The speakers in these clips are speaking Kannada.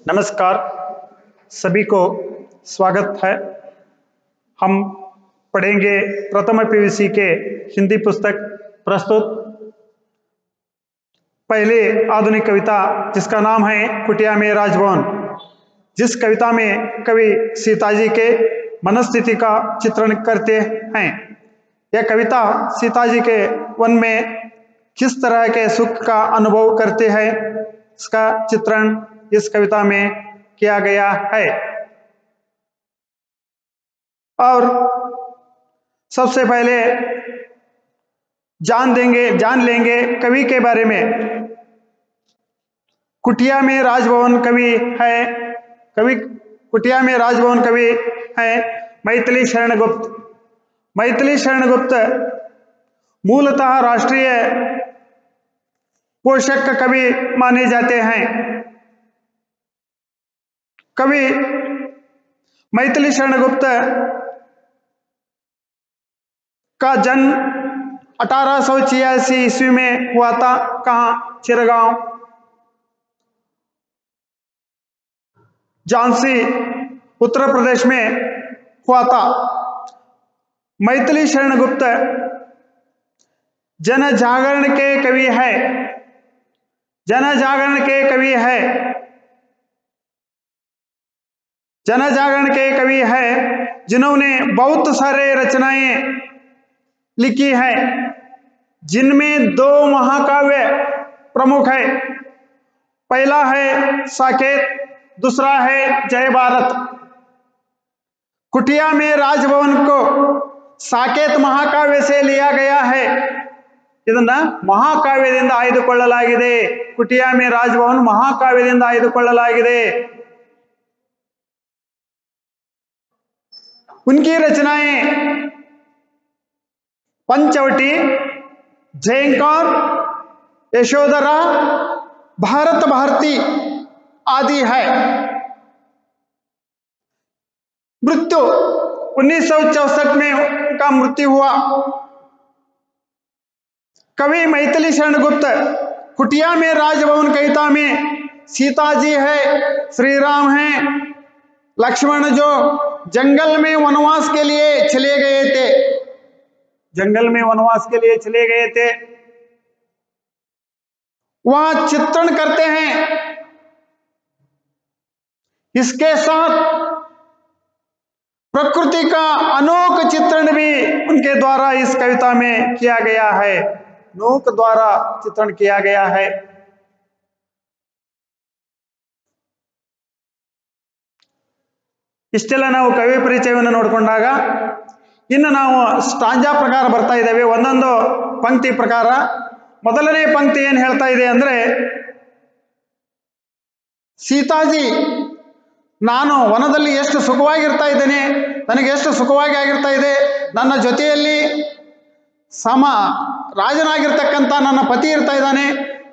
नमस्कार, सभी को स्वागत है। हम पढ़ेंगे प्रथम पीयूसी के हिंदी पुस्तक प्रस्तुत पहले आधुनिक कविता जिसका नाम है कुटिया में राजभवन। जिस कविता में कवि सीता जी के मनस्थिति का चित्रण करते हैं। यह कविता सीता जी के वन में किस तरह के सुख का अनुभव करते हैं, इसका चित्रण इस कविता में किया गया है। और सबसे पहले जान लेंगे कवि के बारे में। कुटिया में राजभवन कवि है। कुटिया में राजभवन कवि है मैथिली शरण गुप्त। मैथिली शरण गुप्त मूलतः राष्ट्रीय पोषक कवि माने जाते हैं। कवि मैथिली शरण गुप्त का जन्म 1886 ईस्वी में हुआ था। कहाँ? चिरगांव, झांसी, उत्तर प्रदेश में हुआ था। मैथिली शरण गुप्त जन जागरण के कवि है। जन जागरण के कवि है। जन जागरण के कवि है जिन्होंने बहुत सारे रचनाएं लिखी है, जिनमें दो महाकाव्य प्रमुख है। पहला है साकेत, दूसरा है जय भारत। कुटिया में राजभवन को साकेत महाकाव्य से लिया गया है। ಇದನ್ನ ಮಹಾಕಾವ್ಯದಿಂದ ಆಯ್ದುಕೊಳ್ಳಲಾಗಿದೆ। ಕುಟಿಯಾ में राजभवन ಮಹಾಕಾವ್ಯದಿಂದ ಆಯ್ದುಕೊಳ್ಳಲಾಗಿದೆ। उनकी रचनाएं पंचवटी, झेंकार, यशोधरा, भारत भारती आदि है। मृत्यु 1964 में उनका मृत्यु हुआ। कवि मैथिली शरण गुप्त कुटिया में राजभवन कविता में सीता जी है, श्री राम है, लक्ष्मण जो जंगल में वनवास के लिए चले गए थे। जंगल में वनवास के लिए चले गए थे, वहां चित्रण करते हैं। इसके साथ प्रकृति का अनोख चित्रण भी उनके द्वारा इस कविता में किया गया है। अनोख द्वारा चित्रण किया गया है। ಇಷ್ಟೆಲ್ಲ ನಾವು ಕವಿ ಪರಿಚಯವನ್ನು ನೋಡಿಕೊಂಡಾಗ ಇನ್ನು ನಾವು ಸ್ಟಾಂಜಾ ಪ್ರಕಾರ ಬರ್ತಾ ಇದ್ದೇವೆ, ಒಂದೊಂದು ಪಂಕ್ತಿ ಪ್ರಕಾರ. ಮೊದಲನೇ ಪಂಕ್ತಿ ಏನು ಹೇಳ್ತಾ ಇದೆ ಅಂದ್ರೆ, ಸೀತಾಜಿ ನಾನು ವನದಲ್ಲಿ ಎಷ್ಟು ಸುಖವಾಗಿರ್ತಾ ಇದ್ದೇನೆ, ನನಗೆ ಎಷ್ಟು ಸುಖವಾಗಿ ಆಗಿರ್ತಾ ಇದೆ, ನನ್ನ ಜೊತೆಯಲ್ಲಿ ರಾಜನಾಗಿರ್ತಕ್ಕಂಥ ನನ್ನ ಪತಿ ಇರ್ತಾ ಇದ್ದಾನೆ,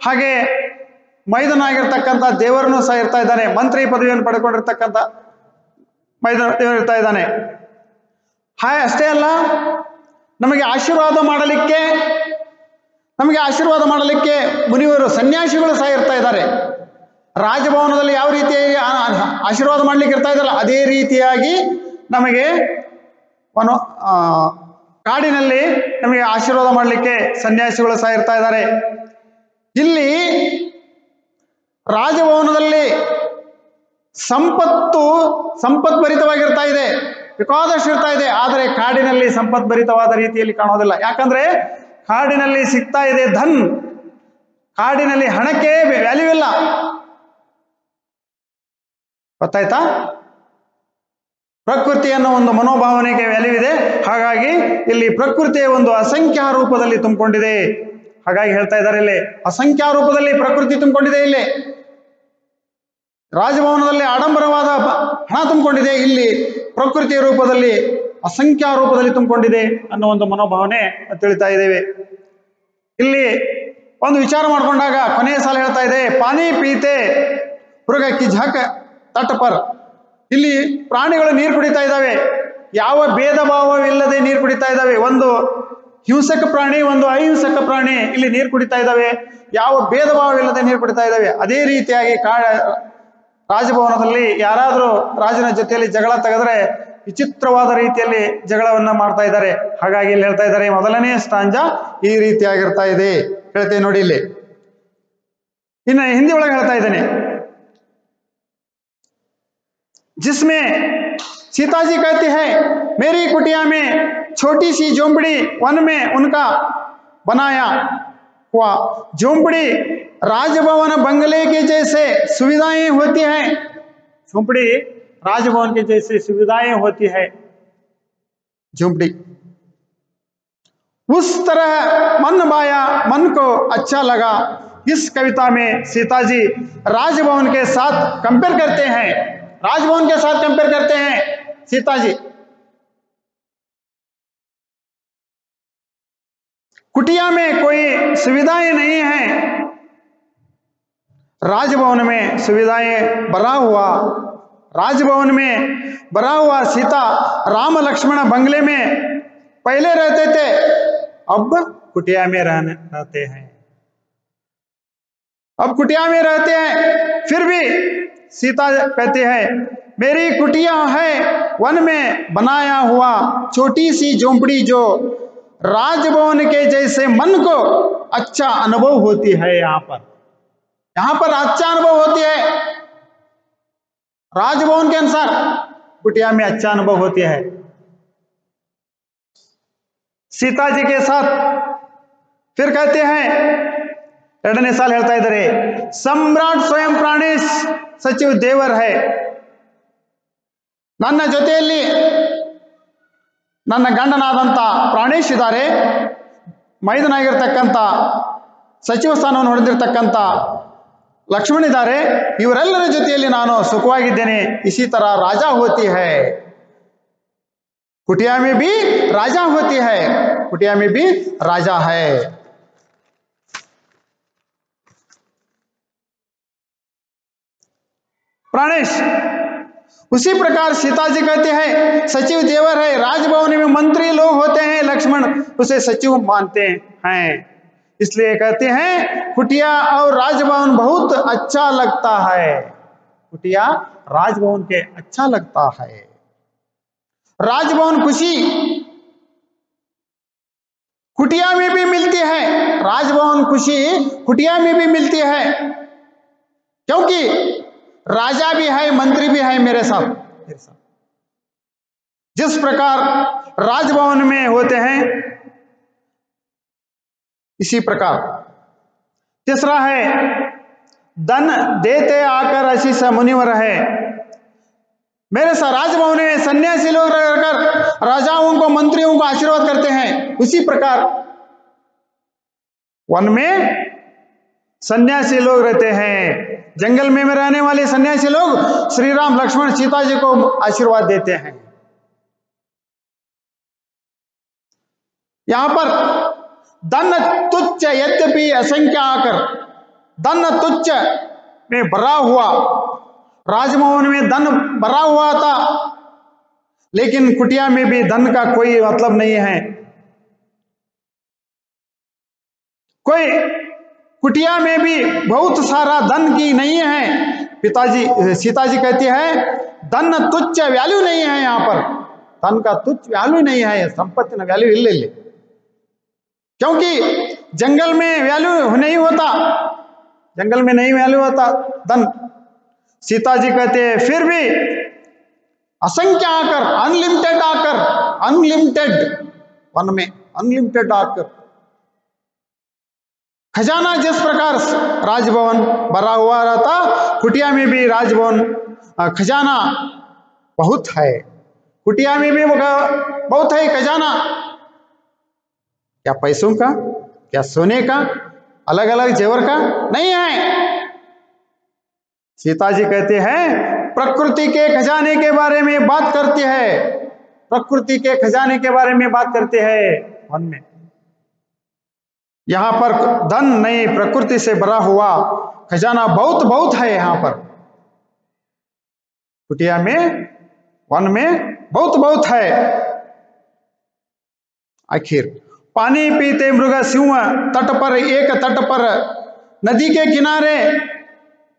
ಹಾಗೆ ಮೈದನಾಗಿರ್ತಕ್ಕಂಥ ದೇವರನ್ನು ಸಹ ಇರ್ತಾ ಇದ್ದಾನೆ, ಮಂತ್ರಿ ಪದವಿಯನ್ನು ಪಡ್ಕೊಂಡಿರ್ತಕ್ಕಂಥ ದೇವರು ಇರ್ತಾ ಇದ್ದಾನೆ. ಹಾಗೆ ಅಷ್ಟೇ ಅಲ್ಲ, ನಮಗೆ ಆಶೀರ್ವಾದ ಮಾಡಲಿಕ್ಕೆ ಮುನಿವರು ಸನ್ಯಾಸಿಗಳು ಸಹ ಇರ್ತಾ ಇದ್ದಾರೆ. ರಾಜಭವನದಲ್ಲಿ ಯಾವ ರೀತಿಯಾಗಿ ಆಶೀರ್ವಾದ ಮಾಡ್ಲಿಕ್ಕೆ ಇರ್ತಾ ಇದ್ದಲ್ಲ, ಅದೇ ರೀತಿಯಾಗಿ ನಮಗೆ ಕಾಡಿನಲ್ಲಿ ನಮಗೆ ಆಶೀರ್ವಾದ ಮಾಡಲಿಕ್ಕೆ ಸನ್ಯಾಸಿಗಳು ಸಹ ಇರ್ತಾ ಇದ್ದಾರೆ. ಇಲ್ಲಿ ರಾಜಭವನದಲ್ಲಿ ಸಂಪತ್ಭರಿತವಾಗಿರ್ತಾ ಇದೆ, ಬೇಕಾದಷ್ಟು ಇರ್ತಾ ಇದೆ. ಆದರೆ ಕಾಡಿನಲ್ಲಿ ಸಂಪತ್ಭರಿತವಾದ ರೀತಿಯಲ್ಲಿ ಕಾಣೋದಿಲ್ಲ. ಯಾಕಂದ್ರೆ ಕಾಡಿನಲ್ಲಿ ಸಿಗ್ತಾ ಇದೆ ಧನ್, ಕಾಡಿನಲ್ಲಿ ಹಣಕ್ಕೆ ವ್ಯಾಲ್ಯೂ ಇಲ್ಲ. ಗೊತ್ತಾಯ್ತಾ? ಪ್ರಕೃತಿ ಅನ್ನೋ ಒಂದು ಮನೋಭಾವನೆಗೆ ವ್ಯಾಲ್ಯೂ ಇದೆ. ಹಾಗಾಗಿ ಇಲ್ಲಿ ಪ್ರಕೃತಿಯ ಒಂದು ಅಸಂಖ್ಯ ರೂಪದಲ್ಲಿ ತುಂಬಿಕೊಂಡಿದೆ. ಹಾಗಾಗಿ ಹೇಳ್ತಾ ಇದ್ದಾರೆ, ಇಲ್ಲಿ ಅಸಂಖ್ಯ ರೂಪದಲ್ಲಿ ಪ್ರಕೃತಿ ತುಂಬಿಕೊಂಡಿದೆ. ಇಲ್ಲಿ ರಾಜಭವನದಲ್ಲಿ ಆಡಂಬರವಾದ ಹಣ ತುಂಬಿಕೊಂಡಿದೆ, ಇಲ್ಲಿ ಪ್ರಕೃತಿಯ ರೂಪದಲ್ಲಿ ಅಸಂಖ್ಯ ರೂಪದಲ್ಲಿ ತುಂಬಿಕೊಂಡಿದೆ ಅನ್ನೋ ಒಂದು ಮನೋಭಾವನೆ ತಿಳಿತಾ ಇದ್ದೇವೆ. ಇಲ್ಲಿ ಒಂದು ವಿಚಾರ ಮಾಡಿಕೊಂಡಾಗ ಕೊನೆಯ ಸಾಲ ಹೇಳ್ತಾ ಇದೆ, ಪಾನಿ ಪೀತೆ ಮೃಗ ಕಿ ಝಾಕ ತಟ್ ಪರ್. ಇಲ್ಲಿ ಪ್ರಾಣಿಗಳು ನೀರು ಕುಡಿತಾ ಇದ್ದಾವೆ, ಯಾವ ಭೇದ ಭಾವವಿಲ್ಲದೆ ನೀರು ಕುಡಿತಾ ಇದ್ದಾವೆ. ಒಂದು ಹಿಂಸಕ ಪ್ರಾಣಿ, ಒಂದು ಅಹಿಂಸಕ ಪ್ರಾಣಿ ಇಲ್ಲಿ ನೀರು ಕುಡಿತಾ ಇದ್ದಾವೆ, ಯಾವ ಭೇದ ಭಾವವಿಲ್ಲದೆ ನೀರು ಕುಡಿತಾ ಇದ್ದಾವೆ. ಅದೇ ರೀತಿಯಾಗಿ ರಾಜಭವನದಲ್ಲಿ ಯಾರಾದರೂ ರಾಜನ ಜೊತೆಯಲ್ಲಿ ಜಗಳ ತೆಗೆದ್ರೆ ವಿಚಿತ್ರವಾದ ರೀತಿಯಲ್ಲಿ ಜಗಳವನ್ನ ಮಾಡ್ತಾ ಇದ್ದಾರೆ. ಹಾಗಾಗಿ ಇಲ್ಲಿ ಹೇಳ್ತಾ ಇದ್ದಾರೆ, ಮೊದಲನೇ ಸ್ಟಾಂಜ ಈ ರೀತಿಯಾಗಿರ್ತಾ ಇದೆ. ಹೇಳ್ತೇನೆ ನೋಡಿ ಇಲ್ಲಿ. ಇನ್ನು ಹಿಂದಿ ಒಳಗೆ ಹೇಳ್ತಾ ಇದ್ದೇನೆ. जिसमें सीता जी कहती है, मेरी कुटिया में छोटी सी झोंपड़ी वन में उनका बनाया हुआ झोंपड़ी राजभवन बंगले के जैसे सुविधाएं होती हैं. झोंपड़ी राजभवन के जैसे सुविधाएं होती है. झोंपड़ी उस तरह मन भाया, मन को अच्छा लगा. इस कविता में सीता जी राजभवन के साथ कंपेयर करते हैं. राजभवन के साथ कंपेयर करते हैं सीता जी. कुटिया में कोई सुविधाएं नहीं हैं, राजभवन में सुविधाएं भरा हुआ. राजभवन में भरा हुआ सीता राम लक्ष्मण बंगले में पहले रहते थे, अब कुटिया में रहते हैं. अब कुटिया में रहते हैं. फिर भी सीता कहती है, मेरी कुटिया है वन में बनाया हुआ छोटी सी झोंपड़ी जो राजभवन के जैसे मन को अच्छा अनुभव होती है. यहां पर अच्छा अनुभव होती है. राजभवन के अनुसार कुटिया में अच्छा अनुभव होती है. सीता जी के साथ फिर कहते हैं, ಎರಡನೇ ಸಾಲ ಹೇಳ್ತಾ ಇದ್ದಾರೆ, ಸಮ್ರಾಟ್ ಸ್ವಯಂ ಪ್ರಾಣೇಶ್ ಸಚಿವ ದೇವರ್ ಹೈ. ನನ್ನ ಜೊತೆಯಲ್ಲಿ ನನ್ನ ಗಂಡನಾದಂತ ಪ್ರಾಣೇಶ್ ಇದ್ದಾರೆ, ಮೈದನಾಗಿರ್ತಕ್ಕಂಥ ಸಚಿವ ಸ್ಥಾನವನ್ನು ಹೊಡೆದಿರ್ತಕ್ಕಂಥ ಲಕ್ಷ್ಮಣ ಇದ್ದಾರೆ. ಇವರೆಲ್ಲರ ಜೊತೆಯಲ್ಲಿ ನಾನು ಸುಖವಾಗಿದ್ದೇನೆ. ಇಸಿ ತರ ರಾಜಾ ಹೋತಿ ಹೈ. कुटिया में भी राजा होती है. कुटिया में भी राजा है. प्राणेश उसी प्रकार सीता जी कहते हैं, सचिव देवर है, राजभवन में मंत्री लोग होते हैं, लक्ष्मण उसे सचिव मानते हैं. इसलिए कहते हैं कुटिया और राजभवन बहुत अच्छा लगता है. कुटिया राजभवन के अच्छा लगता है. राजभवन खुशी कुटिया में भी मिलती है. राजभवन खुशी कुटिया में भी मिलती है, क्योंकि राजा भी है, मंत्री भी है मेरे साथ. जिस प्रकार राजभवन में होते हैं इसी प्रकार. तीसरा है, धन देते आकर आशीष मुनिवर है. मेरे साथ राजभवन में सन्यासी लोग रहकर राजाओं को, मंत्रियों को आशीर्वाद करते हैं. उसी प्रकार वन में सन्यासी लोग रहते हैं. जंगल में रहने वाले सन्यासी लोग श्री राम लक्ष्मण सीता जी को आशीर्वाद देते हैं. यहां पर धन तुच्छ यद्यपि असंख्य आकर, धन तुच्छ में भरा हुआ, राजभवन में धन भरा हुआ था, लेकिन कुटिया में भी धन का कोई मतलब नहीं है. कोई कुटिया में भी बहुत सारा धन की नहीं है. पिताजी सीता जी कहती है, धन तुच्छ वैल्यू नहीं है. यहां पर धन का तुच्छ वैल्यू नहीं है. संपत्ति ना वैल्यू इल्ले, क्योंकि जंगल में वैल्यू नहीं होता. जंगल में नहीं वैल्यू होता धन. सीता जी कहते हैं, फिर भी असंख्य आकर, अनलिमिटेड आकर, अनलिमिटेड वन में अनलिमिटेड आकर, खजाना जिस प्रकार राजभवन भरा हुआ रहता, कुटिया में भी राजभवन खजाना बहुत है. कुटिया में भी बहुत है खजाना. क्या पैसों का, क्या सोने का, अलग अलग जेवर का नहीं है. सीता जी कहते हैं, प्रकृति के खजाने के बारे में बात करती है. प्रकृति के खजाने के बारे में बात करते हैं वन में. यहां पर धन नहीं, प्रकृति से भरा हुआ खजाना बहुत बहुत है. यहां पर कुटिया में, वन में बहुत बहुत है. आखिर पानी पीते मृग सिंह तट पर, एक तट पर नदी के किनारे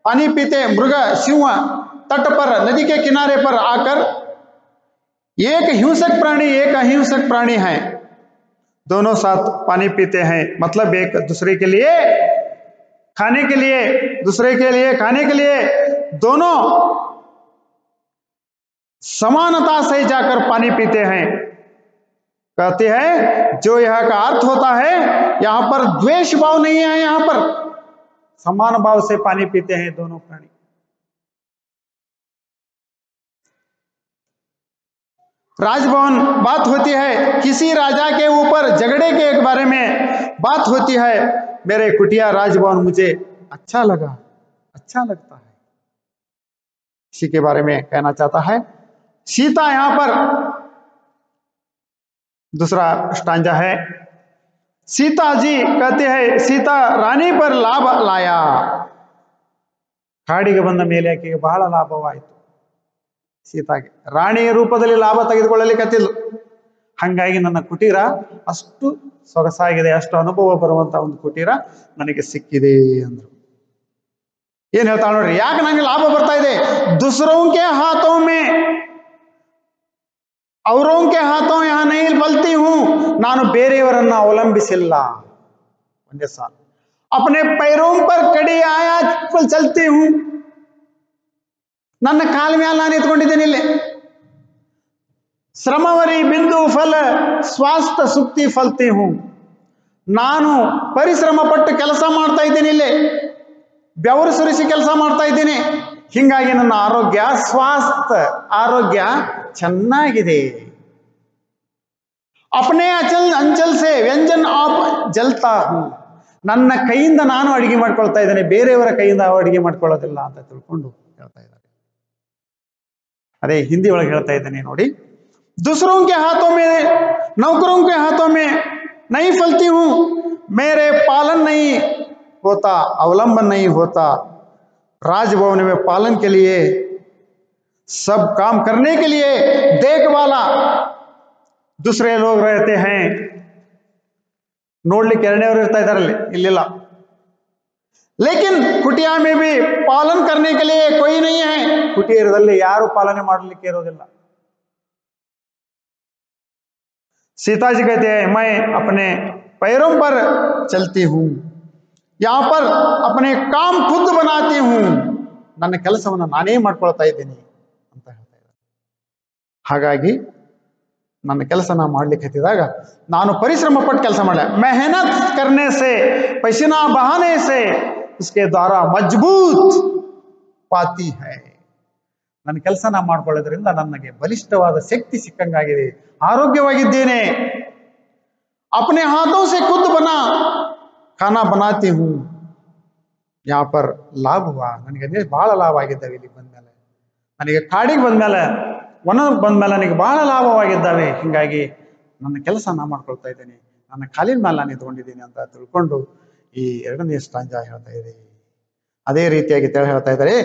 पानी पीते मृग सिंह तट पर, नदी के किनारे पर आकर एक हिंसक प्राणी एक अहिंसक प्राणी है, दोनों साथ पानी पीते हैं। मतलब एक दूसरे के लिए खाने के लिए, दूसरे के लिए खाने के लिए दोनों समानता से जाकर पानी पीते हैं। कहते हैं जो यह का अर्थ होता है, यहां पर द्वेष भाव नहीं है, यहां पर समान भाव से पानी पीते हैं दोनों प्राणी। राजभवन बात होती है, किसी राजा के ऊपर झगड़े के बारे में बात होती है। मेरे कुटिया राजभवन मुझे अच्छा लगा, अच्छा लगता है, इसी के बारे में कहना चाहता है। सीता यहां पर दूसरा स्टांजा है। सीता जी कहते हैं, सीता रानी पर लाभ लाया, ಕಾಡಿಗೆ ಬಂದ ಮೇಲೆ ಆಕೆಗೆ ಬಹಳ ಲಾಭವಾಯಿತು। ಸೀತಾಗೆ ರಾಣಿಯ ರೂಪದಲ್ಲಿ ಲಾಭ ತೆಗೆದುಕೊಳ್ಳಲಿಕ್ಕತ್ತಿದ್ಲು, ಹಾಗಾಗಿ ನನ್ನ ಕುಟೀರ ಅಷ್ಟು ಸೊಗಸಾಗಿದೆ, ಅಷ್ಟು ಅನುಭವ ಬರುವಂತ ಒಂದು ಕುಟೀರ ನನಗೆ ಸಿಕ್ಕಿದೆ ಅಂದ್ರು। ಏನ್ ಹೇಳ್ತಾಳೆ ನೋಡ್ರಿ, ಯಾಕೆ ನನಗೆ ಲಾಭ ಬರ್ತಾ ಇದೆ? दूसरों के हाथों में औरों के हाथों यहाँ नहीं बलती हूं, ನಾನು ಬೇರೆಯವರನ್ನ ಅವಲಂಬಿಸಿಲ್ಲ। ಒಂದೇ ಸಾಲ अपने पैरों पर कड़ी आया चलती हूं, ನನ್ನ ಕಾಲ ಮೇಲೆ ನಾನು ನಿಂತ್ಕೊಂಡಿದ್ದೇನೆ ಇಲ್ಲಿ। ಶ್ರಮವರಿ ಬಿಂದು ಫಲ ಸ್ವಾಸ್ಥ್ಯ ಸುಕ್ತಿ ಫಲ್ತಿ ಹೂಂ, ನಾನು ಪರಿಶ್ರಮ ಪಟ್ಟು ಕೆಲಸ ಮಾಡ್ತಾ ಇದ್ದೀನಿ, ಇಲ್ಲಿ ಬೆವರು ಸುರಿಸಿ ಕೆಲಸ ಮಾಡ್ತಾ ಇದ್ದೀನಿ, ಹಿಂಗಾಗಿ ನನ್ನ ಆರೋಗ್ಯ ಸ್ವಾಸ್ಥ್ಯ ಆರೋಗ್ಯ ಚೆನ್ನಾಗಿದೆ। अपने अंचल से व्यंजन आप जलता हूं, ನನ್ನ ಕೈಯಿಂದ ನಾನು ಅಡಿಗೆ ಮಾಡ್ಕೊಳ್ತಾ ಇದ್ದೇನೆ, ಬೇರೆಯವರ ಕೈಯಿಂದ ಅಡಿಗೆ ಮಾಡ್ಕೊಳ್ಳೋದಿಲ್ಲ ಅಂತ ತಿಳ್ಕೊಂಡು ಹೇಳ್ತಾ ಇದ್ದಾರೆ। ಅದೇ ಹಿಂದಿ ಒಳಗೆ ಹೇಳ್ತಾ ಇದ್ದೇನೆ ನೋಡಿ, दूसरों के हाथों में नौकरों के हाथों में नहीं फलती हूं, मेरे पालन नहीं होता, अवलंबन नहीं होता। राजभवन में पालन के लिए, सब काम करने के लिए देखभाला दूसरे लोग रहते हैं। ನೋಡ್ಲಿಕ್ಕೆ ಎರಡನೇವರು ಇರ್ತಾ ಇದಾರಲ್ಲಿ, ಇಲ್ಲಿಲ್ಲ। लेकिन कुटिया में भी पालन करने के लिए कोई नहीं है, ಕುಟೀರದಲ್ಲಿ ಯಾರು ಪಾಲನೆ ಮಾಡಲಿಕ್ಕೆ ಇರೋದಿಲ್ಲ। सीता जी कहते हैं, मैं अपने पैरों पर चलती हूं, यहां पर अपने काम खुद बनाती हूं, ನನ್ನ ಕೆಲಸವನ್ನು ನಾನೇ ಮಾಡ್ಕೊಳ್ತಾ ಇದ್ದೀನಿ ಅಂತ ಹೇಳ್ತಾ ಇದ್ದಾರೆ। ಹಾಗಾಗಿ ನನ್ನ ಕೆಲಸ ನಾ ಮಾಡ್ಲಿಕ್ಕೆ ಹತ್ತಿದಾಗ ನಾನು ಪರಿಶ್ರಮ ಪಟ್ಟು ಕೆಲಸ ಮಾಡಲ, मेहनत करने से पसीना बहाने से उसके द्वारा मजबूत पाती है, ನನ್ನ ಕೆಲಸ ನಾ ಮಾಡ್ಕೊಳ್ಳೋದ್ರಿಂದ ನನಗೆ ಬಲಿಷ್ಠವಾದ ಶಕ್ತಿ ಸಿಕ್ಕಂಗಾಗಿದೆ, ಆರೋಗ್ಯವಾಗಿದ್ದೇನೆ। अपने हाथों से खुद बना खाना बनाती हूं, यहाँ पर लाभ हुआ, ನನಗೆ ಬಹಳ ಲಾಭ ಆಗಿದ್ದಾವೆ ಇಲ್ಲಿ ಬಂದ್ಮೇಲೆ, ನನಗೆ ಕಾಡಿಗೆ ಬಂದ್ಮೇಲೆ ವನ ಬಂದ್ಮೇಲೆ ನನಗೆ ಬಹಳ ಲಾಭವಾಗಿದ್ದಾವೆ, ಹಿಂಗಾಗಿ ನನ್ನ ಕೆಲಸ ನಾ ಮಾಡ್ಕೊಳ್ತಾ ಇದ್ದೇನೆ, ನನ್ನ ಕಾಲಿನ ಮೇಲೆ ನಾನು ನಿಂತ್ಕೊಂಡಿದ್ದೀನಿ ಅಂತ ತಿಳ್ಕೊಂಡು ಈ ಎರಡನೇ ಸ್ಟಾಂಜಾ ಹೇಳ್ತಾ ಇದೆ। ಅದೇ ರೀತಿಯಾಗಿ ಹೇಳ್ತಾ ಇದ್ದಾರೆ,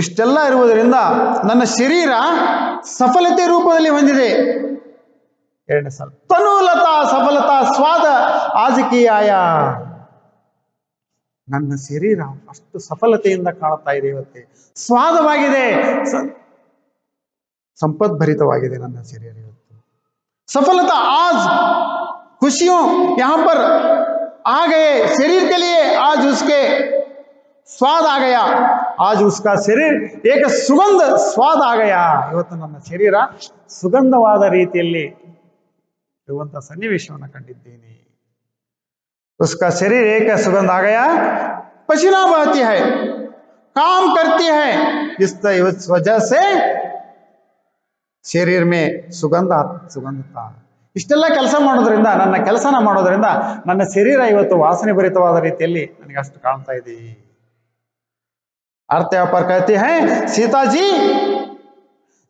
ಇಷ್ಟೆಲ್ಲ ಇರುವುದರಿಂದ ನನ್ನ ಶರೀರ ಸಫಲತೆ ರೂಪದಲ್ಲಿ ಹೊಂದಿದೆ। ಎರಡನೇ ಸಾಲ, ತನುಲತಾ ಸಫಲತಾ ಸ್ವಾದ ಆಜಕಿ ಆಯ, ನನ್ನ ಶರೀರ ಅಷ್ಟು ಸಫಲತೆಯಿಂದ ಕಾಣುತ್ತಾ ಇದೆ, ಇವತ್ತೆ ಸ್ವಾದವಾಗಿದೆ, ಸಂಪದ್ಭರಿತವಾಗಿದೆ ನನ್ನ ಶರೀರ ಇವತ್ತು। सफलता आज खुशियों यहां पर आ गए, शरीर के लिए आज उसके स्वाद आ गया, आज उसका शरीर एक सुगंध स्वाद आ गया, ಇವತ್ತು ನನ್ನ ಶರೀರ ಸುಗಂಧವಾದ ರೀತಿಯಲ್ಲಿ ಇರುವಂತ ಸನ್ನಿವೇಶವನ್ನು ಕಂಡಿದ್ದೇನೆ। उसका शरीर एक सुगंध आ गया, पसीना बहती है, काम करती है, इस वजह से ಶರೀರ ಮೇ ಸುಗಂಧತಾ, ಇಷ್ಟೆಲ್ಲ ಕೆಲಸ ಮಾಡೋದ್ರಿಂದ, ನನ್ನ ಕೆಲಸನ ಮಾಡೋದ್ರಿಂದ ನನ್ನ ಶರೀರ ಇವತ್ತು ವಾಸನೆ ಭರಿತವಾದ ರೀತಿಯಲ್ಲಿ ನನಗೆ ಅಷ್ಟು ಕಾಣ್ತಾ ಇದೆ। अर्थ यहाँ पर कहते हैं, सीता जी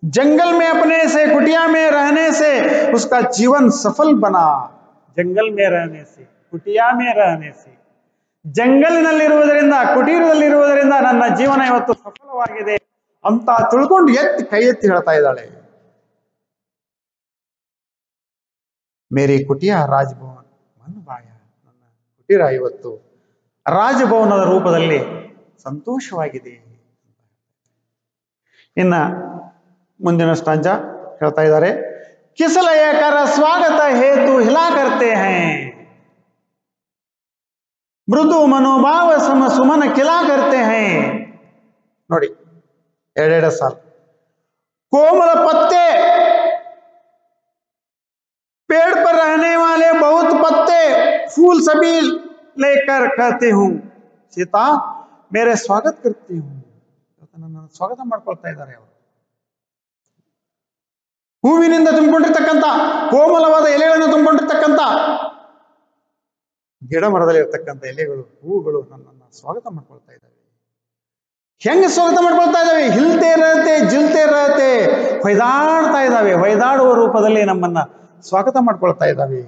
जंगल में अपने से कुटिया में रहने से उसका जीवन सफल बना, जंगल में रहने से कुटिया में रहने से, ಜಂಗಲಿನಲ್ಲಿರುವುದರಿಂದ ಕುಟೀರದಲ್ಲಿರುವುದರಿಂದ ನನ್ನ ಜೀವನ ಇವತ್ತು ಸಫಲವಾಗಿದೆ ಅಂತ ತಿಳ್ಕೊಂಡು ಎತ್ತಿ ಕೈ ಎತ್ತಿ ಹೇಳ್ತಾ ಇದ್ದಾಳೆ। ಮೇರಿ ಕುಟಿಯ ರಾಜಭವನ ಮನ್ಬಾಯ, ನನ್ನ ಕುಟೀರ ಇವತ್ತು ರಾಜಭವನದ ರೂಪದಲ್ಲಿ ಸಂತೋಷವಾಗಿದೆ। ಇನ್ನ ಮುಂದಿನ ಸ್ಟಾಂಜ ಹೇಳ್ತಾ ಇದ್ದಾರೆ, ಕಿಸಲಯ ಕರ ಸ್ವಾಗತ ಹೇತು ಹಿಲಾ ಕರ್ತೆ ಹೈ, ಮೃದು ಮನೋಭಾವ ಸಮ ಸುಮನ ಖಿಲಾ ಕರ್ತೆ ಹೈ. ನೋಡಿ ಎರಡೆರಡು ಸಾಲ. कोमल पत्ते पेड़ पर रहने वाले बहुत पत्ते फूल सभी लेकर कहते हूं सीता मेरे स्वागत करती हूं. ನನ್ನ ಸ್ವಾಗತ ಮಾಡ್ಕೊಳ್ತಾ ಇದ್ದಾರೆ ಅವರು. ಹೂವಿನಿಂದ ತುಂಬಿಕೊಂಡಿರ್ತಕ್ಕಂಥ ಕೋಮಲವಾದ ಎಲೆಗಳನ್ನು ತುಂಬಿಕೊಂಡಿರ್ತಕ್ಕಂಥ ಗಿಡ ಮರದಲ್ಲಿ ಇರ್ತಕ್ಕಂಥ ಎಲೆಗಳು ಹೂಗಳು ನನ್ನನ್ನು ಸ್ವಾಗತ ಮಾಡ್ಕೊಳ್ತಾ ಇದ್ದಾವೆ. ಹೆಂಗೆ ಸ್ವಾಗತ ಮಾಡ್ಕೊಳ್ತಾ ಇದ್ದಾವೆ? ಹಿಲ್ತೆ ಇರತ್ತೆ ಜಿಲ್ತೆ ಇರತ್ತೆ, ಹೊಯ್ದಾಡ್ತಾ ಇದ್ದಾವೆ. ಹೊಯ್ದಾಡುವ ರೂಪದಲ್ಲಿ ನಮ್ಮನ್ನ ಸ್ವಾಗತ ಮಾಡ್ಕೊಳ್ತಾ ಇದ್ದಾವೆ.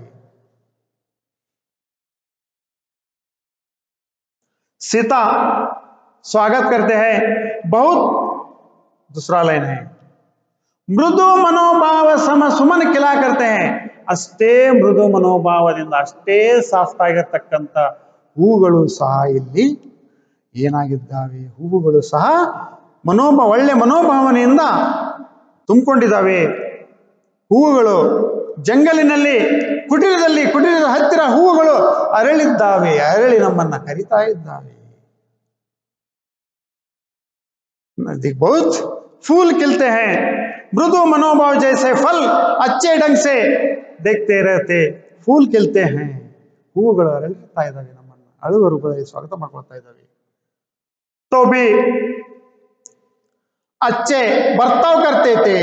सीता स्वागत करते हैं बहुत. दूसरा लाइन है, मृदु मनोभाव सम सुमन खिला करते हैं. ಅಷ್ಟೇ ಮೃದು ಮನೋಭಾವದಿಂದ ಅಷ್ಟೇ ಸಾಫ್ಟ್ ಆಗಿರ್ತಕ್ಕಂಥ ಹೂಗಳು ಸಹ ಇಲ್ಲಿ ಏನಾಗಿದ್ದಾವೆ? ಹೂವುಗಳು ಸಹ ಒಳ್ಳೆ ಮನೋಭಾವನೆಯಿಂದ ತುಂಬಿಕೊಂಡಿದ್ದಾವೆ. ಹೂವುಗಳು ಜಂಗಲಿನಲ್ಲಿ ಕುಟೀರದ ಹತ್ತಿರ ಹೂವುಗಳು ಅರಳಿದ್ದಾವೆ, ಅರಳಿ ನಮ್ಮನ್ನ ಕರಿತಾ ಇದ್ದಾವೆ. बहुत फूल खिलते हैं, मृदु मनोभाव जैसे फल अच्छे ढंग से देखते रहते फूल खिलते हैं. ಹೂವುಗಳು ಅರಳಿರ್ತಾ ಇದ್ದಾವೆ, ನಮ್ಮನ್ನ ಅಳುವ ರೂಪದಲ್ಲಿ ಸ್ವಾಗತ ಮಾಡ್ಕೊಳ್ತಾ ಇದ್ದಾವೆ. तो भी अच्छे बर्ताव करते थे,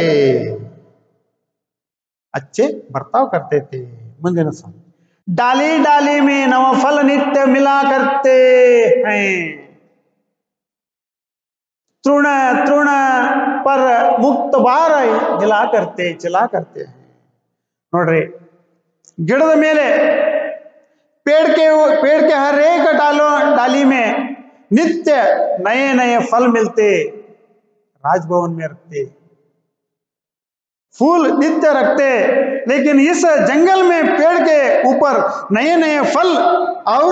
अच्छे बर्ताव करते थे. ಮುಂದಿನ ಸಾಲು, डाली डाली में नव फल नित्य मिला करते हैं, तृण तृण पर मुक्त बार हिला करते चला करते हैं. ನೋಡ್ರಿ, ಗಿಡದ ಮೇಲೆ पेड़ के हर एक डाली में नित्य नए नए फल मिलते, राजभवन में रखते फूल नित्य रखते, लेकिन इस जंगल में पेड़ के ऊपर नए नए फल और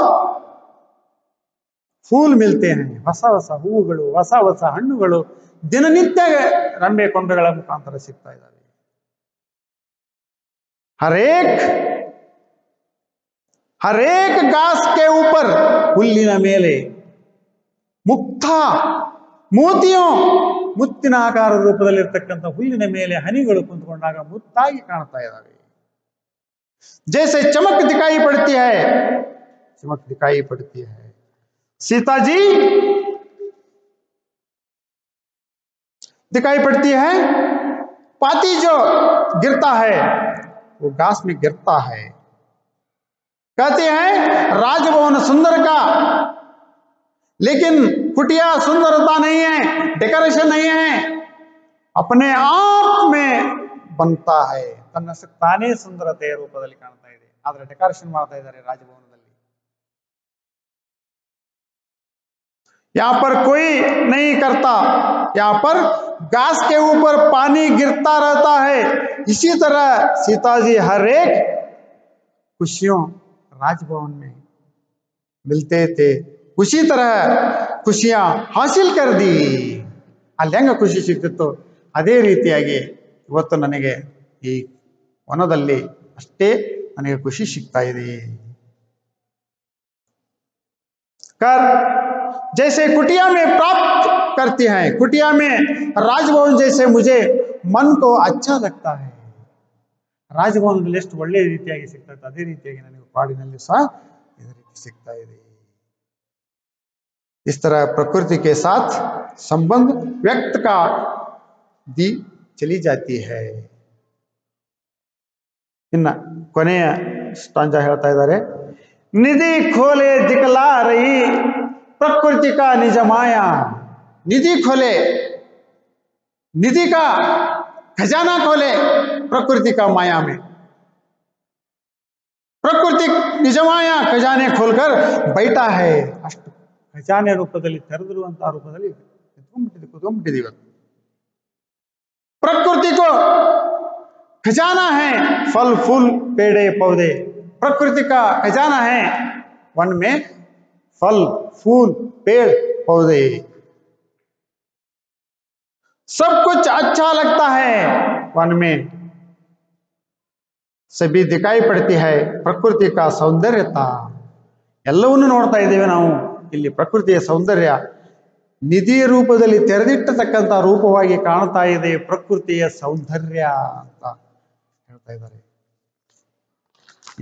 फूल मिलते हैं. ಹೊಸ ಹೊಸ ಹೂವುಗಳು, ಹೊಸ ಹೊಸ ಹಣ್ಣುಗಳು ದಿನನಿತ್ಯ ರಂಬೆ ಕೊಂಬೆಗಳ ಮುಖಾಂತರ ಸಿಗ್ತಾ ಇದ್ದಾವೆ. हरेक घास के ऊपर ಹುಲ್ಲಿನ ಮೇಲೆ ಮುಕ್ತ ಮೋತಿಯೋ ಮುತ್ತಿನ ಆಕಾರ ರೂಪದಲ್ಲಿರ್ತಕ್ಕಂಥ ಹುಲ್ಲಿನ ಮೇಲೆ ಹನಿಗಳು ಕುಂತ್ಕೊಂಡಾಗ ಮುತ್ತಾಗಿ ಕಾಣ್ತಾ ಇದ್ದಾವೆ. जैसे चमक दिखाई पड़ती है, चमक दिखाई पड़ती है. सीता जी दिखाई पड़ती है. पाती जो गिरता है वो घास में गिरता है. कहते हैं राजभवन सुंदर का, लेकिन कुटिया सुंदरता नहीं है, डेकोरेशन नहीं है, अपने आप में बनता है. ತನ್ನಷ್ಟಕ್ಕೆ ತಾನೇ ಸುಂದರತೆಯ ರೂಪದಲ್ಲಿ ಕಾಣ್ತಾ ಇದೆ, ಆದ್ರೆ ಡೆಕೋರೇಷನ್ ಮಾಡ್ತಾ ಇದ್ದಾರೆ ರಾಜಭವನದಲ್ಲಿ. यहाँ पर कोई नहीं करता, यहाँ पर घास के ऊपर पानी गिरता रहता है. इसी तरह सीता जी हर एक खुशियों राजभवन में मिलते थे, उसी तरह खुशियां हासिल कर दी. ಅಲ್ಲಿ ಹೆಂಗ ಖುಷಿ ಸಿಗ್ತಿತ್ತು ಅದೇ ರೀತಿಯಾಗಿ ಇವತ್ತು ನನಗೆ ಈ ವನದಲ್ಲಿ ಅಷ್ಟೇ ನನಗೆ ಖುಷಿ ಸಿಗ್ತಾ ಇದೆ. कर जैसे कुटिया में प्राप्त करती हैं, कुटिया में राजभवन जैसे मुझे मन को अच्छा लगता है. ರಾಜಭವನದಲ್ಲಿ ಎಷ್ಟು ಒಳ್ಳೆ ರೀತಿಯಾಗಿ ಸಿಗ್ತಾ ಇತ್ತು ಅದೇ ರೀತಿಯಾಗಿ ನನಗೆ ಕಾಡಿನಲ್ಲಿ ಸಹ ಇದೇ ರೀತಿ ಸಿಗ್ತಾ ಇದೆ. इस तरह प्रकृति के साथ संबंध व्यक्त का दी चली जाती है. ಇನ್ನ ಕೊನೆಯ ಸ್ಟಾಂಜ ಹೇಳ್ತಾ ಇದ್ದಾರೆ, ನಿಧಿ ಖೋಲೆ ದಿಖಲಾ ರಹಿ प्रकृति का निज माया. निधि खोले, निधि का खजाना खोले प्रकृति का माया में. प्रकृति निज माया खजाने खोलकर बैठा है. ಅಷ್ಟು ಖಜಾನೆ ರೂಪದಲ್ಲಿ ತೆರೆದಿರುವಂತಹ ರೂಪದಲ್ಲಿ ಕುತ್ಕೊಂಡ್ಬಿಟ್ಟಿದೆ ಇವತ್ತು. प्रकृति को खजाना है फल फूल पेड़े पौधे. प्रकृति का खजाना है वन में फल फूल पेड़ पौधे. सब कुछ अच्छा लगता है वन में, सभी दिखाई पड़ती है ಪ್ರಕೃತಿ का ಸೌಂದರ್ಯತಾ. ಎಲ್ಲವನ್ನೂ ನೋಡ್ತಾ ಇದ್ದೇವೆ ನಾವು. ಇಲ್ಲಿ ಪ್ರಕೃತಿಯ ಸೌಂದರ್ಯ ನಿಧಿಯ ರೂಪದಲ್ಲಿ ತೆರೆದಿಟ್ಟತಕ್ಕಂಥ ರೂಪವಾಗಿ ಕಾಣ್ತಾ ಇದೆ ಪ್ರಕೃತಿಯ ಸೌಂದರ್ಯ ಅಂತ ಹೇಳ್ತಾ ಇದ್ದಾರೆ.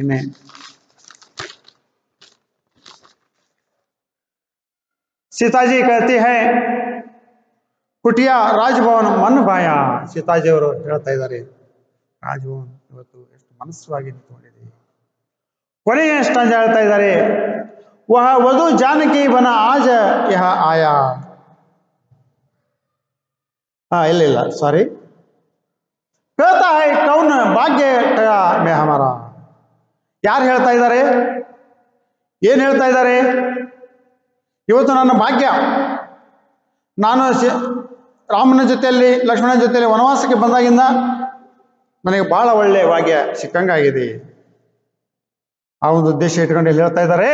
ಇನ್ನೇ सीताजी कहती है ಕುಟಿಯ ರಾಜಭವನ ಮನ್ ಬಾಯ. ಸೀತಾಜಿಯವರು ಹೇಳ್ತಾ ಇದ್ದಾರೆ ರಾಜಭವನ ಇವತ್ತು ಎಷ್ಟು ಮನಸ್ಸುವಾಗಿ ನಿಂತುಕೊಂಡಿದೆ. ಕೊನೆಯ ಸ್ಟಾಂಜ ಹೇಳ್ತಾ ಇದ್ದಾರೆ ವಹ ವಧು ಜಾನಕಿ ಬನ ಆಜ ಯಹ ಆಯಾ. ಇಲ್ಲ ಸಾರಿ, कहता है कौन भाग्य में हमारा. ಯಾರು ಹೇಳ್ತಾ ಇದ್ದಾರೆ, ಏನ್ ಹೇಳ್ತಾ ಇದ್ದಾರೆ? ಇವತ್ತು ನನ್ನ ಭಾಗ್ಯ, ನಾನು ರಾಮನ ಜೊತೆಯಲ್ಲಿ ಲಕ್ಷ್ಮಣನ ಜೊತೆಯಲ್ಲಿ ವನವಾಸಕ್ಕೆ ಬಂದಾಗಿಂದ ನನಗೆ ಬಹಳ ಒಳ್ಳೆ ಭಾಗ್ಯ ಸಿಕ್ಕಂಗಾಗಿದೆ. ಆ ಒಂದು ಉದ್ದೇಶ ಇಟ್ಕೊಂಡು ಇಲ್ಲಿ ಹೇಳ್ತಾ ಇದ್ದಾರೆ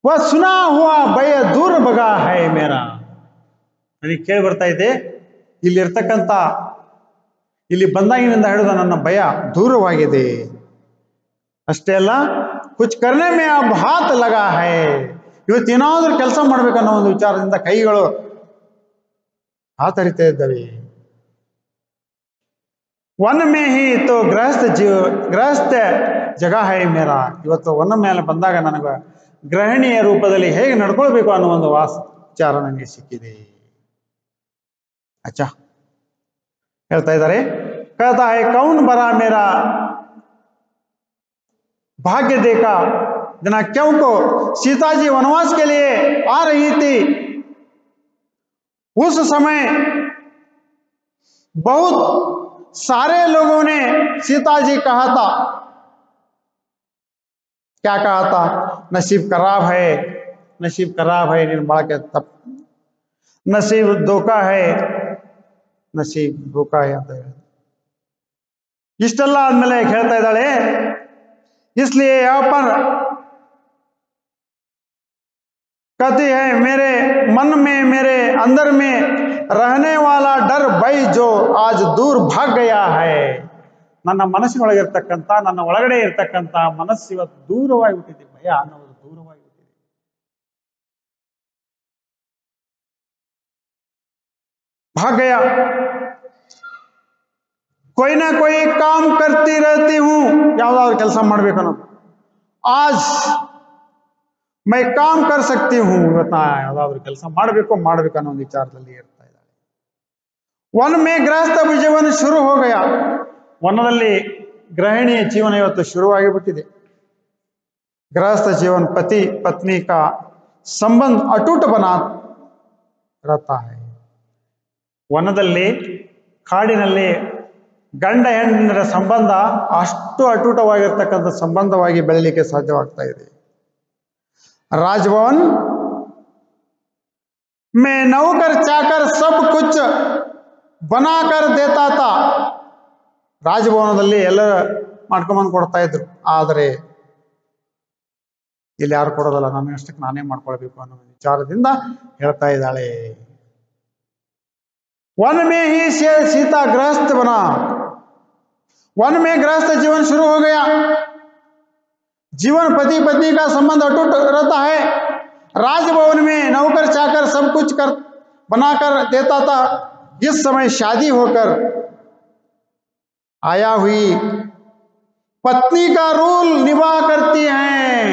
ವ ಸುನಾ ಹುವಾ ಭಯ ದೂರ ಬಗ ಹೈ ಮೇರಾ. ನನಗೆ ಕೇಳಿ ಬರ್ತಾ ಇದೆ ಇಲ್ಲಿರ್ತಕ್ಕಂಥ, ಇಲ್ಲಿ ಬಂದಾಗಿನಿಂದ ಹಿಡಿದು ನನ್ನ ಭಯ ದೂರವಾಗಿದೆ. ಅಷ್ಟೇ ಅಲ್ಲ ಕುಚ್ ಕರ್ನೆ ಮೇ ಅಬ್ ಹಾತ್ ಲಗಾ ಹೈ. ಇವತ್ತೇನಾದ್ರೂ ಕೆಲಸ ಮಾಡ್ಬೇಕನ್ನೋ ಒಂದು ವಿಚಾರದಿಂದ ಕೈಗಳು ಹಾತರಿತಾ ಇದ್ದವೆ. ವನ ಮೇ ಹಿ ತೋ ಗೃಹಸ್ಥ ಜಗ ಹೈ ಮೇರಾ. ಇವತ್ತು ವನ ಮೇಲೆ ಬಂದಾಗ ನನಗೆ ಗೃಹಿಣಿಯ ರೂಪದಲ್ಲಿ ಹೇಗೆ ನಡ್ಕೊಳ್ಬೇಕು ಅನ್ನೋ ಒಂದು ವಿಚಾರ ನನಗೆ ಸಿಕ್ಕಿದೆ. ಅಚ್ಚಾ ಹೇಳ್ತಾ ಇದ್ದಾರೆ कहता है कौन बरा मेरा भाग्य देखा जना क्यों को. सीता जी वनवास के लिए आ रही थी. उस समय बहुत सारे लोगों ने सीता जी कहा था, क्या कहा था? नसीब खराब है, नसीब खराब है. निर्मला के तब नसीब धोखा है, नसीब धोखा है ಅಂತ ಹೇಳಿ ಇಷ್ಟೆಲ್ಲ ಆದ್ಮೇಲೆ ಹೇಳ್ತಾ ಇದ್ದಾಳೆ इसलिए यहाँ पर कहती है मेरे मन में मेरे अंदर में रहने वाला डर भय जो आज दूर भाग गया है. ನನ್ನ ಮನಸ್ಸಿನೊಳಗಿರ್ತಕ್ಕಂಥ, ನನ್ನ ಒಳಗಡೆ ಇರ್ತಕ್ಕಂಥ ಮನಸ್ಸು ಇವತ್ತು ದೂರವಾಗಿ ಬಿಟ್ಟಿದೆ. ಭಯ ಅನ್ನೋದು ದೂರವಾಗಿ ಬಿಟ್ಟಿದೆ. भाग गया. कोई ना कोई काम करती रहती हूं, ಯಾವ್ದಾದ್ರು ಕೆಲಸ ಮಾಡ್ಬೇಕು ಅನ್ನೋದು. आज मैं काम कर सकती हूं. ಇವತ್ತು ಯಾವ್ದಾದ್ರು ಕೆಲಸ ಮಾಡಬೇಕು ಅನ್ನೋ ಒಂದು ವಿಚಾರದಲ್ಲಿ ಇರ್ತಾ ಇದ್ದಾಳೆ. वन में गृहस्थ जीवन शुरू हो गया. ವನದಲ್ಲಿ ಗೃಹಿಣಿಯ ಜೀವನ ಇವತ್ತು ಶುರುವಾಗಿ ಬಿಟ್ಟಿದೆ. गृहस्थ जीवन पति पत्नी का संबंध अटूट बना रहता है. ವನದಲ್ಲಿ ಕಾಡಿನಲ್ಲಿ ಗಂಡ ಹೆಣ್ಣಿನ ಸಂಬಂಧ ಅಷ್ಟು ಅಟೂಟವಾಗಿರ್ತಕ್ಕಂಥ ಸಂಬಂಧವಾಗಿ ಬೆಳಲಿಕ್ಕೆ ಸಾಧ್ಯವಾಗ್ತಾ ಇದೆ. राजभवन में नौकर चाकर सब कुछ बनाकर देता था. ರಾಜಭವನದಲ್ಲಿ ಎಲ್ಲ ಮಾಡ್ಕೊಂಬಂದು ಕೊಡ್ತಾ ಇದ್ರು. ಆದರೆ ಇಲ್ಲಿ ಯಾರು ಕೊಡೋದಲ್ಲ, ನನ್ನಷ್ಟಕ್ಕೆ ನಾನೇ ಮಾಡ್ಕೊಳ್ಬೇಕು ಅನ್ನೋ ವಿಚಾರದಿಂದ ಹೇಳ್ತಾ ಇದ್ದಾಳೆ. वन में ही सीता गृहस्थ बना. वन में गृहस्थ जीवन शुरू हो गया. जीवन पति पत्नी का संबंध अटूट रहता है. राजभवन में नौकर चाकर सब कुछ बनाकर देता था. इस समय शादी होकर आया हुई पत्नी का रोल निभा करती हैं.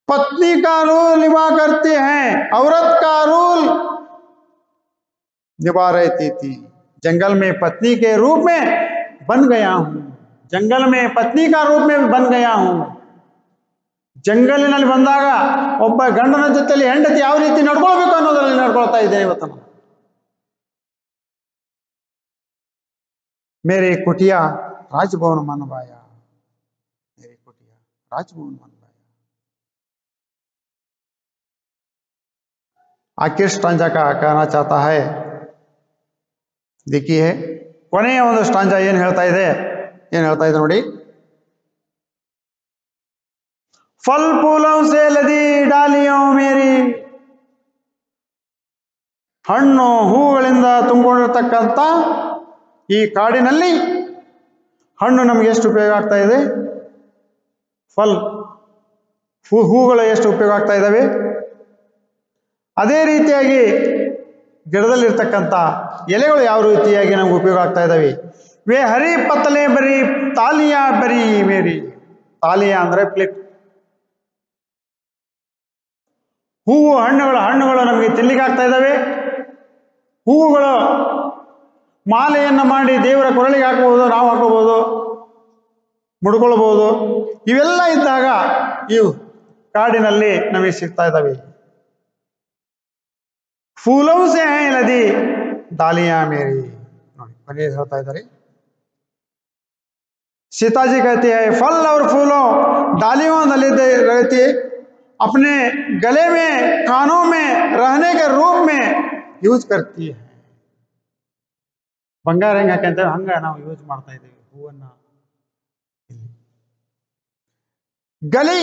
पत्नी का रोल निभा करती हैं. औरत का रोल निभा रही थी. जंगल में पत्नी के रूप में बन गया हूं. जंगल में पत्नी का रूप में बन गया हूं. ಜಂಗಲಿನಲ್ಲಿ ಬಂದಾಗ ಒಬ್ಬ ಗಂಡನ ಜೊತೆಯಲ್ಲಿ ಹೆಂಡತಿ ಯಾವ ರೀತಿ ನಡ್ಕೊಳ್ಬೇಕು ಅನ್ನೋದ್ರಲ್ಲಿ ನಡ್ಕೊಳ್ತಾ ಇದ್ದೇನೆ ಇವತ್ತು ನಾನು. मेरे कुटिया राजभवन मन भाया. मेरे कुटिया राजभवन मन भाया. आखिर स्टांजा का कहना चाहता है देखिए. ಕೊನೆಯ ಒಂದು ಸ್ಟಾಂಜಾ ಏನ್ ಹೇಳ್ತಾ ಇದೆ ನೋಡಿ. फल फूलों से लदी डालियों मेरी, ಹಣ್ಣು ಹೂಗಳಿಂದ ತುಂಬಿಕೊಂಡಿರ್ತಕ್ಕಂಥ ಈ ಕಾಡಿನಲ್ಲಿ ಹಣ್ಣು ನಮಗೆ ಎಷ್ಟು ಉಪಯೋಗ ಆಗ್ತಾ ಇದೆ, ಹೂಗಳು ಎಷ್ಟು ಉಪಯೋಗ ಆಗ್ತಾ ಇದ್ದಾವೆ, ಅದೇ ರೀತಿಯಾಗಿ ಗಿಡದಲ್ಲಿರ್ತಕ್ಕಂಥ ಎಲೆಗಳು ಯಾವ ರೀತಿಯಾಗಿ ನಮ್ಗೆ ಉಪಯೋಗ ಆಗ್ತಾ ಇದ್ದಾವೆ. ವೇ ಹರಿ ಪತ್ತಲೆ ಬರಿ ತಾಲಿಯಾ ಬರಿ ಮೇರಿ, ತಾಲಿಯಾ ಅಂದ್ರೆ ಪ್ಲೇಟ್. ಹೂವು ಹಣ್ಣುಗಳು ನಮಗೆ ತಿನ್ಲಿಕ್ಕೆ ಆಗ್ತಾ ಇದ್ದಾವೆ. ಹೂವುಗಳು ಮಾಲೆಯನ್ನು ಮಾಡಿ ದೇವರ ಕೊರಳಿಗೆ ಹಾಕಬಹುದು, ನಾವು ಹಾಕೋಬಹುದು, ಮುಡ್ಕೊಳ್ಬಹುದು. ಇವೆಲ್ಲ ಇದ್ದಾಗ ಇವು ಕಾಡಿನಲ್ಲಿ ನಮಗೆ ಸಿಗ್ತಾ ಇದ್ದಾವೆ. फूलों से है लदी डालियां मेरी, ನೋಡಿ ಬನ್ನಿ ಹೇಳ್ತಾ ಇದ್ದಾರೆ. सीताजी कहती है फल और फूलों डालियों रहती अपने गले में कानों में रहने के रूप में ಯೂಸ್ करती है. ಬಂಗಾರ ಹೆಂಗೆ ಹಾಕಂತೇವೆ ಹಂಗ ನಾವು ಯೂಸ್ ಮಾಡ್ತಾ ಇದ್ದೀವಿ ಹೂವನ್ನ. ಗಲಿ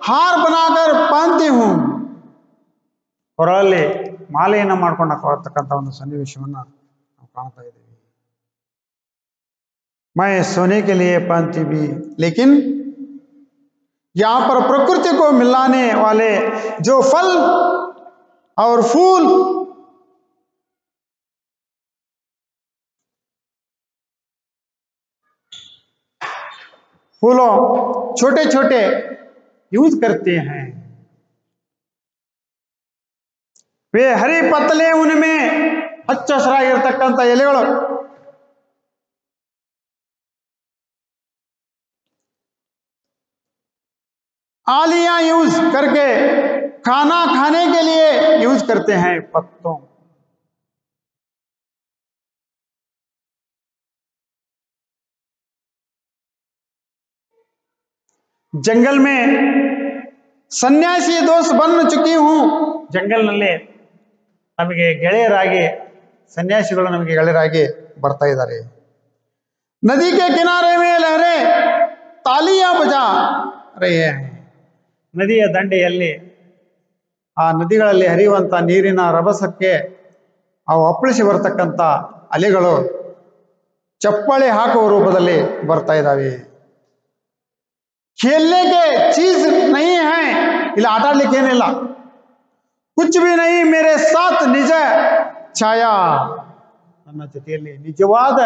ಹಾರ್ ಬನಾಕರ್ ಪಾಂತಿ ಹೂ, ಕೊರಳಲ್ಲಿ ಮಾಲೆಯನ್ನು ಮಾಡ್ಕೊಂಡು ಹಾಕೊಳ್ತಕ್ಕಂಥ ಒಂದು ಸನ್ನಿವೇಶವನ್ನ ನಾವು ಕಾಣ್ತಾ ಇದ್ದೀವಿ. मैं सोने के लिए पांती भी, लेकिन यहाँ पर प्रकृति को मिलाने वाले जो फल और फूल फूलों छोटे छोटे यूज करते हैं. वे हरी पत्तले उनमें ಹಚ್ಚ ಹಸಿರಾಗಿರ್ತಕ್ಕಂಥ ಎಲೆಗಳು, आलियां यूज करके खाना खाने के लिए यूज करते हैं पत्तों. जंगल में सन्यासी दोस्त बन चुकी हूं, ಜಂಗಲ್ನಲ್ಲಿ ನಮಗೆ ಗೆಳೆಯರಾಗಿ ಸನ್ಯಾಸಿಗಳು ನಮಗೆ ಗೆಳೆಯರಾಗಿ ಬರ್ತಾ ಇದ್ದಾರೆ. ನದಿ ಕೆ ಕಿನಾರೆ ಮೇಲೆ ಲಹರೆ ತಾಲಿಯಾ ಬಜಾ ರಹೆ ಹೈ, ನದಿಯ ದಂಡೆಯಲ್ಲಿ ಆ ನದಿಗಳಲ್ಲಿ ಹರಿಯುವಂತ ನೀರಿನ ರಭಸಕ್ಕೆ ಅವು ಅಪ್ಪಳಿಸಿ ಬರತಕ್ಕಂಥ ಅಲೆಗಳು ಚಪ್ಪಾಳೆ ಹಾಕುವ ರೂಪದಲ್ಲಿ ಬರ್ತಾ ಇದ್ದಾವೆ. खेलने के चीज नहीं है, ಇಲ್ಲಿ ಆಟ ಆಡ್ಲಿಕ್ಕೆ ಏನಿಲ್ಲ. कुछ भी नहीं मेरे साथ निज ಛಾಯಾ, ನನ್ನ ಜೊತೆಯಲ್ಲಿ ನಿಜವಾದ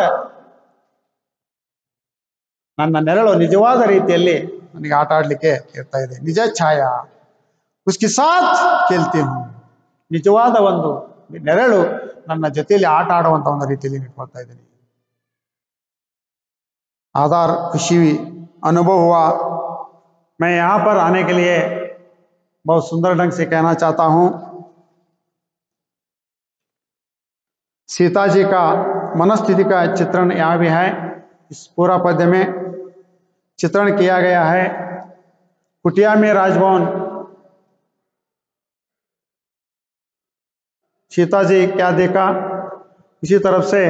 ನನ್ನ ನೆರಳು ನಿಜವಾದ ರೀತಿಯಲ್ಲಿ ನನಗೆ ಆಟ ಆಡ್ಲಿಕ್ಕೆ ಇರ್ತಾ ಇದೆ. ನಿಜ ಛಾಯಾ ಉಸ್ಕಿ ಸಾಥ್ ಕೇಳ್ತಿ ಹೂಂ, ನಿಜವಾದ ಒಂದು ನೆರಳು ನನ್ನ ಜೊತೆಯಲ್ಲಿ ಆಟ ಆಡುವಂತ ಒಂದು ರೀತಿಯಲ್ಲಿ ಇಟ್ಕೊಳ್ತಾ ಇದ್ದೀನಿ. आधार खुशी अनुभव हुआ. मैं यहाँ पर आने के लिए बहुत सुंदर ढंग से कहना चाहता हूँ. सीता जी का मनस्थिति का चित्रण यहाँ भी है. इस पूरा पद्य में चित्रण किया गया है. कुटिया में राजभवन, सीता जी क्या देखा, इसी तरफ से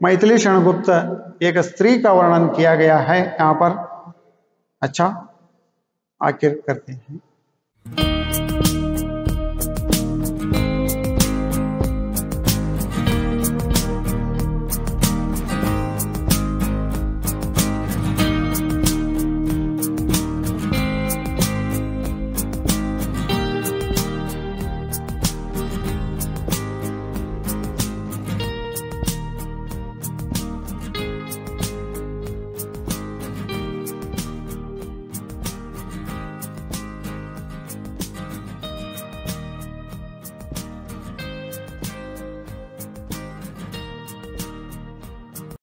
मैथिली क्षणगुप्त एक स्त्री का वर्णन किया गया है यहाँ पर. अच्छा आखिर करते हैं.